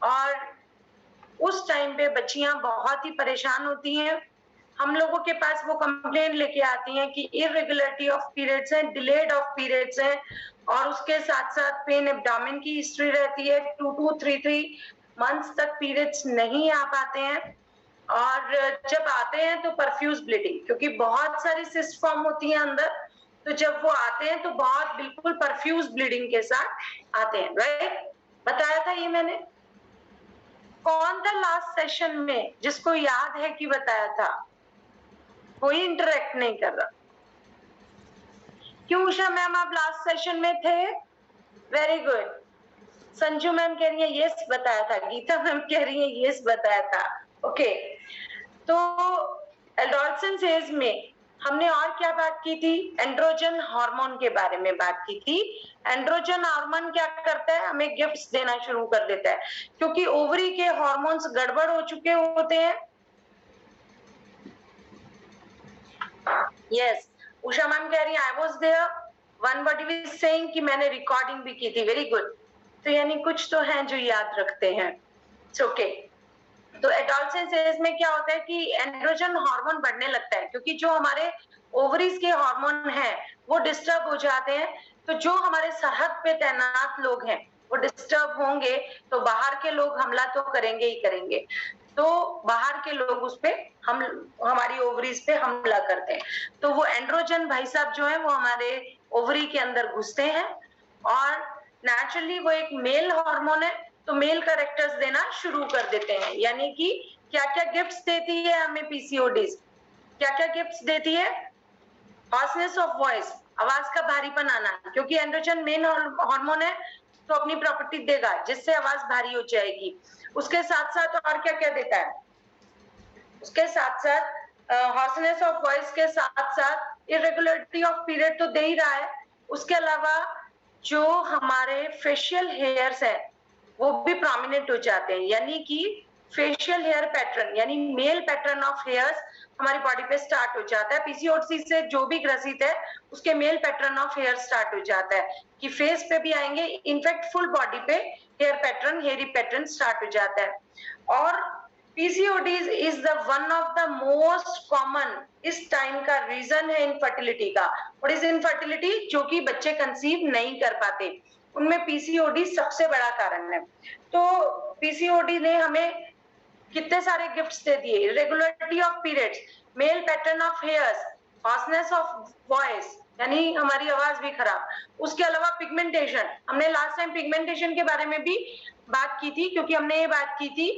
और उस टाइम पे बच्चियां बहुत ही परेशान होती हैं। हम लोगों के पास वो कंप्लेन लेके आती हैं कि इरेगुलरिटी ऑफ पीरियड्स हैं, डिलेड ऑफ पीरियड्स हैं, और उसके साथ साथ पेन एब्डोमेन की हिस्ट्री रहती है, 2 to 3 मंथ्स तक पीरियड्स नहीं आ पाते हैं, और जब आते हैं तो परफ्यूज ब्लीडिंग, क्योंकि बहुत सारी सिस्ट फॉर्म होती है अंदर, तो जब वो आते हैं तो बहुत बिल्कुल परफ्यूज ब्लीडिंग के साथ आते हैं। राइट, बताया था ये मैंने। कौन था लास्ट सेशन में जिसको याद है कि बताया था? कोई इंटरेक्ट नहीं कर रहा। क्यों उषा मैम, आप लास्ट सेशन में थे? Very good. संजू मैम कह रही है यस बताया था, गीता मैम कह रही है यस बताया था। ओके, तो एडोलसेंस एज में हमने और क्या बात की थी? एंड्रोजन हार्मोन के बारे में बात की थी। एंड्रोजन हार्मोन क्या करता है? हमें गिफ्ट्स देना शुरू कर देता है, क्योंकि ओवरी के हार्मोन्स गड़बड़ हो चुके होते हैं। यस, उषा मैम कह रही है I was there, one body was saying कि मैंने रिकॉर्डिंग भी की थी। Very good. तो यानी कुछ तो हैं जो याद रखते हैं। It's okay. तो एडोलसेंस एज में क्या होता है कि एंड्रोजन हार्मोन बढ़ने लगता है, क्योंकि जो हमारे ओवरीज के हार्मोन हैं वो डिस्टर्ब हो जाते हैं। तो जो हमारे सरहद पे तैनात लोग हैं वो डिस्टर्ब होंगे, तो बाहर के लोग हमला तो करेंगे ही करेंगे। तो बाहर के लोग उस पे हम हमारी ओवरीज पे हमला करते हैं। तो वो एंड्रोजन भाई साहब जो है वो हमारे ओवरी के अंदर घुसते हैं, और नेचुरली वो एक मेल हार्मोन है, तो मेल कैरेक्टर्स देना शुरू कर देते हैं। यानी कि क्या क्या गिफ्ट्स देती है हमें पीसीओडीज? क्या क्या गिफ्ट्स देती है? हॉर्सनेस ऑफ वॉइस, आवाज का भारीपन आना, क्योंकि एंड्रोजन मेन हार्मोन है तो अपनी प्रॉपर्टी देगा जिससे आवाज भारी हो जाएगी। उसके साथ साथ और क्या क्या देता है? उसके साथ साथ हॉर्सनेस ऑफ वॉइस के साथ साथ इरेगुलरिटी ऑफ पीरियड तो दे ही रहा है। उसके अलावा जो हमारे फेशियल हेयर्स है वो भी प्रोमिनेंट हो जाते हैं, यानी कि फेशियल हेयर पैटर्न यानी मेल पैटर्न ऑफ हेयर्स हमारी बॉडी पे स्टार्ट हो जाता है। पीसीओडी से जो भी ग्रसित है उसके male pattern of hair start हो जाता है, कि फेस पे भी आएंगे, इनफैक्ट फुल बॉडी पे hair pattern, hairy pattern start हो जाता है। और PCODs is the one of the most common इस टाइम का रीजन है इनफर्टिलिटी का। और इस इनफर्टिलिटी जो कि बच्चे कंसीव नहीं कर पाते, उनमें पीसीओडी सबसे बड़ा कारण है। तो पीसीओडी ने हमें कितने सारे गिफ्ट्स दे दिए? Irregularity of periods, mail pattern of hairs, hoarseness of voice यानी हमारी आवाज भी खराब। उसके अलावा पिगमेंटेशन, हमने लास्ट टाइम पिगमेंटेशन के बारे में भी बात की थी, क्योंकि हमने ये बात की थी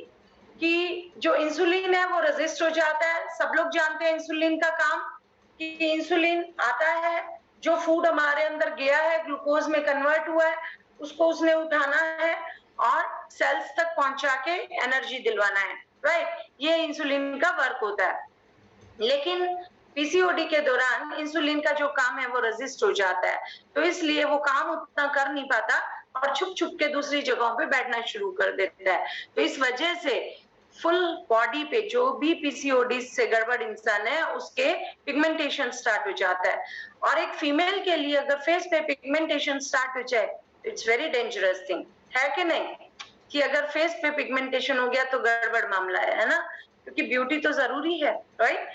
कि जो इंसुलिन है वो रेजिस्ट हो जाता है। सब लोग जानते हैं इंसुलिन का काम, कि इंसुलिन आता है, जो फूड हमारे अंदर गया है ग्लूकोज में कन्वर्ट हुआ है, उसको उसने उठाना है और सेल्स तक पहुंचा के एनर्जी दिलवाना है। राइट, ये इंसुलिन का वर्क होता है। लेकिन पीसीओडी के दौरान इंसुलिन का जो काम है वो रेजिस्ट हो जाता है, तो इसलिए वो काम उतना कर नहीं पाता और छुप छुप के दूसरी जगहों पे बैठना शुरू कर देता है। तो इस वजह से फुल बॉडी पे जो भी पीसीओडी से गड़बड़ इंसान है उसके पिगमेंटेशन स्टार्ट हो जाता है। और एक फीमेल के लिए अगर फेस पे पिगमेंटेशन स्टार्ट हो जाए, इट्स वेरी डेंजरस थिंग, है कि नहीं? कि अगर फेस पे पिगमेंटेशन हो गया तो गड़बड़ मामला है ना, क्योंकि ब्यूटी तो जरूरी है। राइट,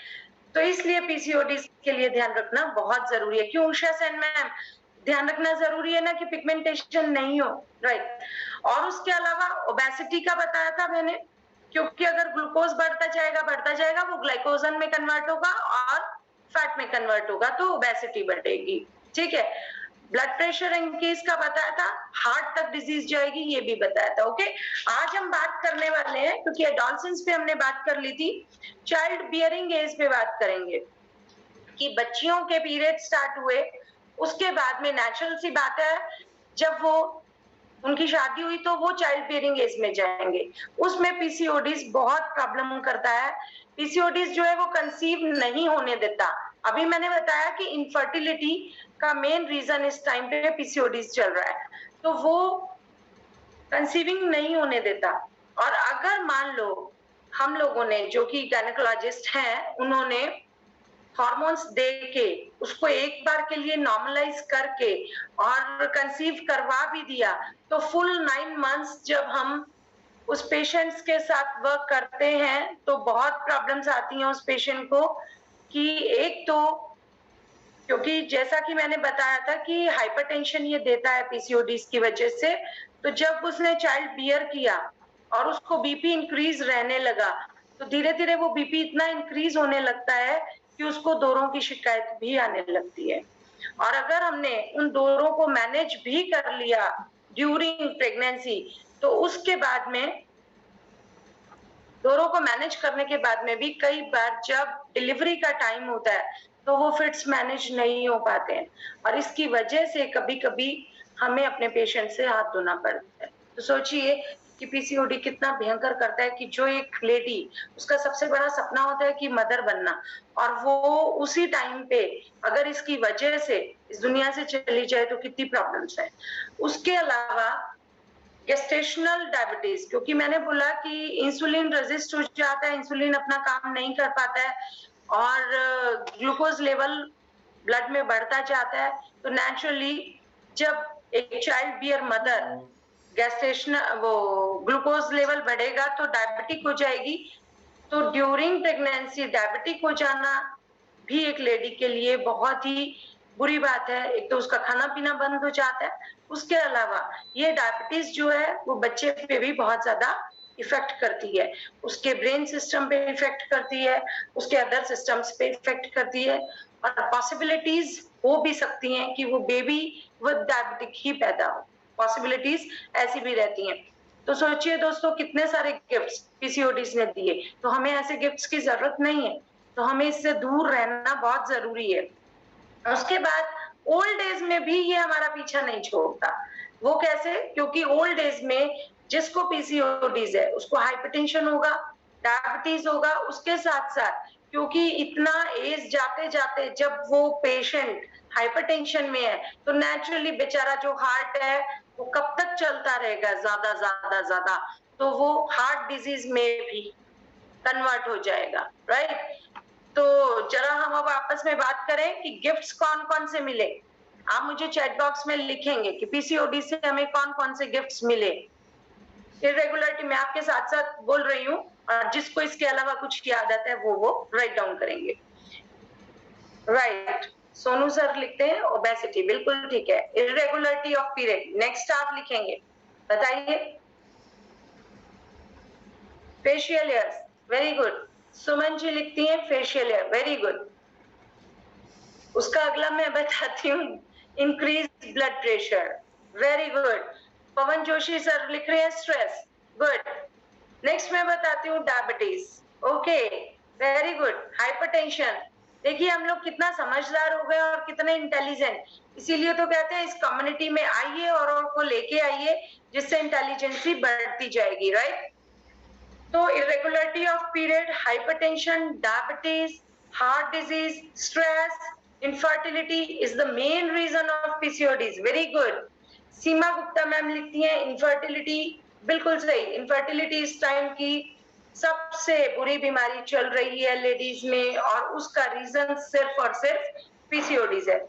तो इसलिए पीसीओडी के लिए ध्यान रखना बहुत जरूरी है। क्यों उषा सेन मैम? ध्यान रखना जरूरी है ना कि पिगमेंटेशन नहीं हो। राइट, और उसके अलावा ओबेसिटी का बताया था मैंने, क्योंकि अगर ग्लूकोज बढ़ता जाएगा वो ग्लाइकोजन में कन्वर्ट होगा और फैट में कन्वर्ट होगा, तो ओबेसिटी बढ़ेगी। ठीक है, ब्लड प्रेशर इंक्रीज का बताया था, हार्ट तक डिजीज जाएगी ये भी बताया था। ओके, आज हम बात करने वाले हैं, क्योंकि एडोलसेंस पे हमने बात कर ली थी, चाइल्ड बियरिंग एज पे बात करेंगे कि बच्चियों के पीरियड स्टार्ट हुए उसके बाद में नेचुरल सी बात है जब वो उनकी शादी हुई तो वो चाइल्ड बियरिंग एज में जाएंगे, उसमें पीसीओडीज बहुत प्रॉब्लम करता है। पीसीओडीज जो है वो कंसीव नहीं होने देता। अभी मैंने बताया कि इनफर्टिलिटी का मेन रीजन इस टाइम पे पीसीओडीज चल रहा है, तो वो कंसीविंग नहीं होने देता। और अगर मान लो हम लोगों ने, जो कि गायनेकोलॉजिस्ट हैं, उन्होंने हार्मोन्स दे के उसको एक बार के लिए नॉर्मलाइज करके और कंसीव करवा भी दिया, तो फुल 9 मंथ्स जब हम उस पेशेंट्स के साथ वर्क करते हैं तो बहुत प्रॉब्लम्स आती हैं उस पेशेंट को कि एक तो क्योंकि जैसा कि मैंने बताया था कि हाइपरटेंशन ये देता है पीसीओडीज की वजह से, तो जब उसने चाइल्ड बियर किया और उसको बीपी इंक्रीज रहने लगा, तो धीरे-धीरे वो बीपी इतना इंक्रीज होने लगता है कि उसको दौरों की शिकायत भी आने लगती है। और अगर हमने उन दौरों को मैनेज भी कर लिया ड्यूरिंग प्रेगनेंसी, तो उसके बाद में दौरों को मैनेज करने के बाद में भी कई बार जब डिलीवरी का टाइम होता है, तो वो फिट्स मैनेज नहीं हो पाते हैं और इसकी वजह से कभी-कभी हमें अपने पेशेंट से हाथ धोना पड़ता है। तो सोचिए कि पीसीओडी कितना भयंकर करता है कि जो एक लेडी उसका सबसे बड़ा सपना होता है कि मदर बनना और वो उसी टाइम पे अगर इसकी वजह से इस दुनिया से चली जाए तो कितनी प्रॉब्लम्स है। उसके अलावा गेस्टेशनल डायबिटीज, क्योंकि मैंने बोला कि इंसुलिन रेजिस्ट हो जाता है, इंसुलिन अपना काम नहीं कर पाता है और ग्लूकोज लेवल ब्लड में बढ़ता जाता है, तो नेचुरली जब एक चाइल्ड बियर मदर गेस्टेशन वो ग्लूकोज लेवल बढ़ेगा तो डायबिटिक हो जाएगी। तो ड्यूरिंग प्रेगनेंसी डायबिटिक हो जाना भी एक लेडी के लिए बहुत ही बुरी बात है। एक तो उसका खाना-पीना बंद हो जाता है, उसके अलावा ये डायबिटीज जो है वो बच्चे पे भी बहुत ज़्यादा इफ़ेक्ट करती है। उसके ब्रेन सिस्टम पे इफ़ेक्ट करती है, उसके अदर सिस्टम्स पे इफ़ेक्ट करती है और पॉसिबिलिटीज़ हो भी सकती हैं कि वो बेबी विद डायबिटिक ही पैदा हो। पॉसिबिलिटीज़ ऐसी भी रहती हैं। तो सोचिए दोस्तों कितने सारे गिफ्ट्स पीसीओडीज़ ने दिए, तो हमें ऐसे गिफ्ट्स की ज़रूरत नहीं है, तो हमें इससे दूर रहना बहुत ज़रूरी है। उसके बाद ओल्ड एज में भी ये हमारा पीछा नहीं छोड़ता। वो कैसे? क्योंकि ओल्ड एज में जिसको पीसीओडीज है उसको हाइपरटेंशन होगा, डायबिटीज होगा, उसके साथ-साथ क्योंकि इतना एज जाते-जाते जब वो पेशेंट हाइपरटेंशन में है, तो नेचुरली बेचारा जो हार्ट है वो कब तक चलता रहेगा ज़्यादा, तो वो हार्ट डिजीज में भी कन्वर्ट हो जाएगा, राइट? तो जरा हम अब आपस में बात करें कि गिफ्ट्स कौन-कौन से मिले। आप मुझे चैट बॉक्स में लिखेंगे कि पीसीओडी से हमें कौन-कौन से गिफ्ट्स मिले। इर्रेगुलरिटी मैं आपके साथ-साथ बोल रही हूँ और जिसको इसके अलावा कुछ याद आता है वो राइट डाउन करेंगे। राइट, सोनू सर लिखते हैं ओबेसिटी, बिल्कुल ठीक है। इर्रेगुलरिटी ऑफ पीरियड, नेक्स्ट आप लिखेंगे, बताइए। Facial hairs, very good. Suman ji लिखती हैं फेशियल हेयर, वेरी गुड। उसका अगला मैं बताती हूँ, increase blood pressure, very good. Pawan Joshi sir लिख रहे हैं स्ट्रेस, गुड। नेक्स्ट मैं बताती हूँ diabetes, okay, very good. Hypertension, देखिए हम लोग कितना समझदार हो गए और कितने इंटेलिजेंट, इसीलिए तो कहते हैं इस कम्युनिटी में आइए और को लेके आइए जिससे इंटेलिजेंसी बढ़ती जाएगी, राइट? तो irregularity of period, hypertension, diabetes, heart disease, stress, infertility is the main reason of PCODs. Very good. Seema Gupta ma'am लिखती हैं infertility, बिल्कुल सही। infertility इस टाइम की सबसे बुरी बीमारी चल रही है लेडीज में और उसका रीजन सिर्फ और सिर्फ PCODs है।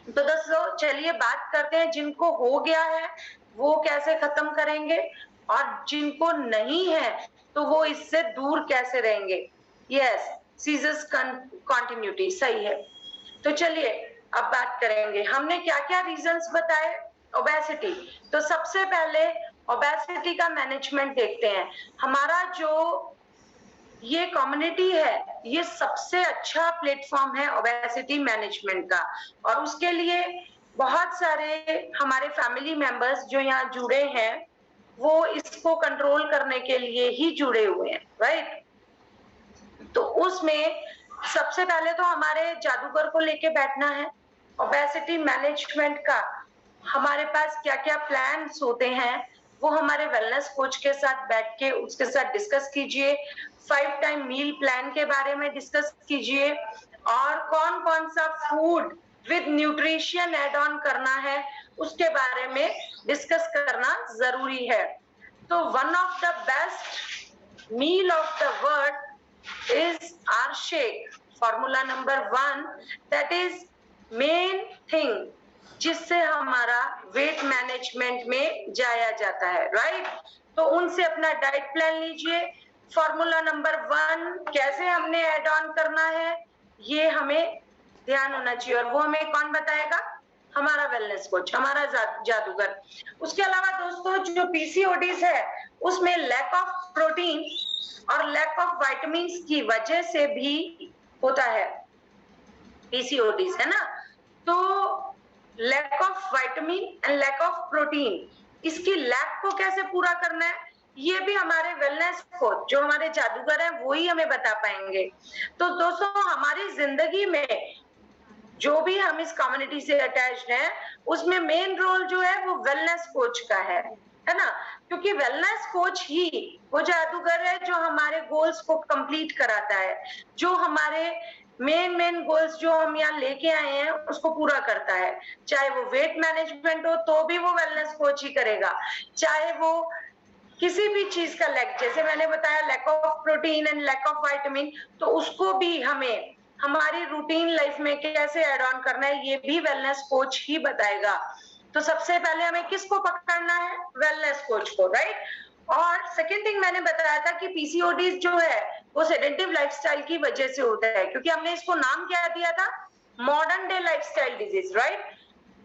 तो दोस्तों चलिए बात करते हैं जिनको हो गया है वो कैसे खत्म करेंगे और जिनको नहीं है तो वो इससे दूर कैसे रहेंगे। यस, सीजस कंटिन्यूटी सही है। तो चलिए अब बात करेंगे हमने क्या-क्या रीजंस बताए। ओबेसिटी, तो सबसे पहले ओबेसिटी का मैनेजमेंट देखते हैं। हमारा जो ये कम्युनिटी है ये सबसे अच्छा प्लेटफॉर्म है ओबेसिटी मैनेजमेंट का और उसके लिए बहुत सारे हमारे फैमिली मेंबर्स जो यहाँ जुड़े हैं वो इसको कंट्रोल करने के लिए ही जुड़े हुए हैं, राइट? तो उसमें सबसे पहले तो हमारे जादूगर को लेके बैठना है। ओबेसिटी मैनेजमेंट का हमारे पास क्या-क्या प्लान्स होते हैं वो हमारे वेलनेस कोच के साथ बैठ के उसके साथ डिस्कस कीजिए। 5 टाइम मील प्लान के बारे में डिस्कस कीजिए और कौन-कौन सा food with nutrition add on करना है उसके बारे में डिस्कस करना जरूरी है। तो one of the best meal of the world is our shake, formula number 1, that is main thing जिससे हमारा वेट मैनेजमेंट में जाया जाता है, राइट? तो उनसे अपना डाइट प्लान लीजिए। फॉर्मूला नंबर 1 कैसे हमने ऐड ऑन करना है, ये हमें ध्यान होना चाहिए, और वो हमें कौन बताएगा? हमारा वेलनेस कोच, हमारा जादूगर। उसके अलावा दोस्तों, जो पीसीओडीज है उसमें लैक ऑफ प्रोटीन और लैक ऑफ विटामिन्स की वजह से भी होता है पीसीओडीज, है ना। तो lack of vitamin and lack of protein, इसकी लैक को कैसे पूरा करना है, ये भी हमारे वेलनेस कोच, जो हमारे जादूगर हैं, वो ही हमें बता पाएंगे। तो दोस्तों, हमारी जिंदगी में जो भी हम इस कम्युनिटी से अटैच्ड हैं, उसमें मेन रोल जो है वो वेलनेस कोच का है ना। क्योंकि वेलनेस कोच ही वो जादूगर है जो हमारे गोल्स को कंप्लीट कराता है, जो हमारे मेन गोल्स जो हम यहाँ लेके आए हैं उसको पूरा करता है। चाहे वो वेट मैनेजमेंट हो तो भी वो वेलनेस कोच ही करेगा, चाहे वो किसी भी चीज का लैक, जैसे मैंने बताया lack of protein and lack of vitamin, तो उसको भी हमें हमारी रूटीन लाइफ में कैसे ऐड ऑन करना है, ये भी वेलनेस कोच ही बताएगा। तो सबसे पहले हमें किसको पकड़ना है? वेलनेस कोच को, राइट। और सेकेंड थिंग मैंने बताया था कि पीसीओडीज जो है वो सेडेंटिव लाइफस्टाइल की वजह से होता है, क्योंकि हमने इसको नाम क्या दिया था? Modern day lifestyle disease, right.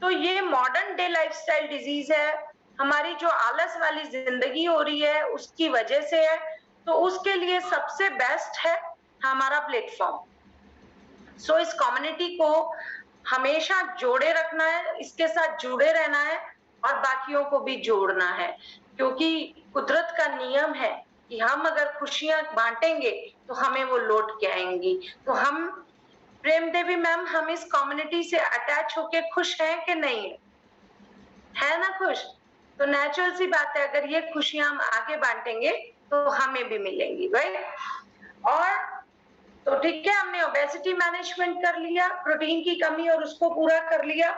तो ये मॉडर्न डे लाइफस्टाइल डिजीज है, हमारी जो आलस वाली जिंदगी हो रही है उसकी वजह से है। तो उसके लिए सबसे बेस्ट है हमारा प्लेटफॉर्म। सो इस कम्युनिटी को हमेशा जोड़े रखना है, इसके साथ जुड़े रहना है और बाकियों को भी जोड़ना है, क्योंकि कुदरत का नियम है कि हम अगर खुशियां बांटेंगे तो हमें वो लौट के आएंगी। तो हम, प्रेम देवी मैम, हम इस कम्युनिटी से अटैच होके खुश हैं कि नहीं है? ना खुश? तो नेचुरल सी बात है, अगर ये खुशियां हम आगे बांटेंगे तो हमें भी मिलेंगी, राइट। और तो ठीक है, हमने ओबेसिटी मैनेजमेंट कर लिया, प्रोटीन की कमी और उसको पूरा कर लिया,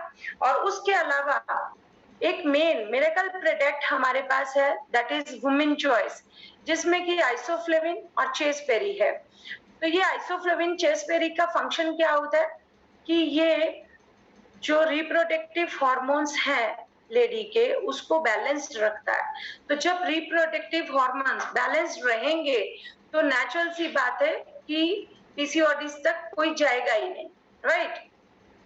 और उसके अलावा एक मेन मिरेकल प्रोडक्ट हमारे पास है, दैट इज वुमेन चॉइस, जिसमें कि आइसोफ्लेविन और चेसबेरी है। तो ये आइसोफ्लेविन चेसबेरी का फंक्शन क्या होता है कि ये जो रिप्रोडक्टिव हार्मोन्स हैं लेडी के, उसको बैलेंस्ड रखता है। तो जब रिप्रोडक्टिव हार्मोन्स बैलेंस्ड रहेंगे तो नेचुरल सी बात है कि पीसीओडीज तक कोई जाएगा ही नहीं, राइट।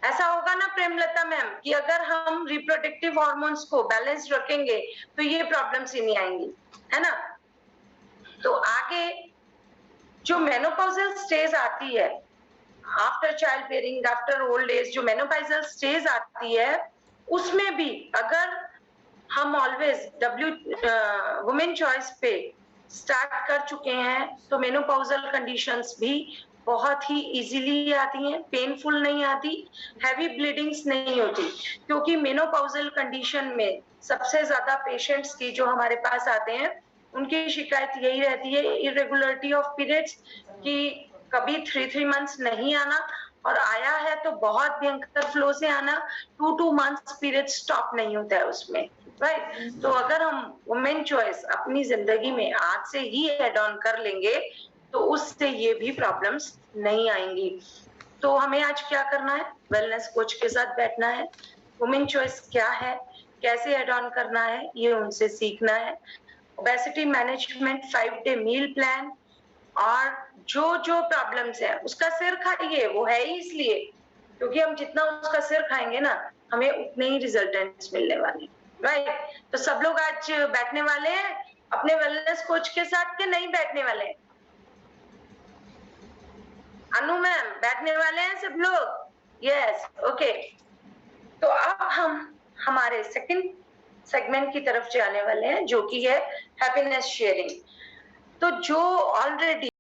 ऐसा होगा ना प्रेमलता मैम, कि अगर हम रिप्रोडक्टिव हार्मोन्स को बैलेंस्ड रखेंगे तो ये प्रॉब्लम्स ही नहीं आएंगी, है ना। तो आगे जो मेनोपॉजल स्टेज आती है, after child bearing, after old age, जो मेनोपॉजल स्टेज आती है, उसमें भी अगर हम ऑलवेज वुमेन चॉइस पे स्टार्ट कर चुके हैं तो मेनोपॉजल कंडीशंस भी बहुत ही इजीली आती हैं, पेनफुल नहीं आती, हैवी ब्लीडिंग्स नहीं होती। क्योंकि मेनोपॉजल कंडीशन में सबसे ज्यादा पेशेंट्स की जो हमारे पास आते हैं उनकी शिकायत यही रहती है, इरेगुलरिटी ऑफ पीरियड्स, कि कभी 3 मंथ्स नहीं आना, और आया है तो बहुत भयंकर फ्लो से आना, 2 मंथ्स पीरियड स्टॉप नहीं होता है उसमें, राइट। तो अगर हम वुमेन चॉइस अपनी जिंदगी में आज से ही एड ऑन कर लेंगे तो उससे ये भी प्रॉब्लम्स नहीं आएंगी। तो हमें आज क्या करना है? वेलनेस कोच के साथ बैठना है, वुमेन चॉइस क्या है, कैसे एड ऑन करना है, ये उनसे सीखना है। ओबेसिटी मैनेजमेंट, 5-डे मील प्लान, और जो जो प्रॉब्लम्स है उसका सिर खाइए, वो है ही इसलिए क्योंकि हम जितना उसका सिर खाएंगे ना, हमें उतने ही रिजल्टेंट्स मिलने वाले, राइट। तो सब लोग आज बैठने वाले हैं अपने वेलनेस कोच के साथ के नहीं बैठने वाले हैं? अनु मैम, बैठने वाले हैं सब लोग? Yes, okay. तो अब हम हमारे सेकंड सेगमेंट की तरफ जाने वाले हैं, जो कि है हैप्पीनेस शेयरिंग। तो जो ऑलरेडी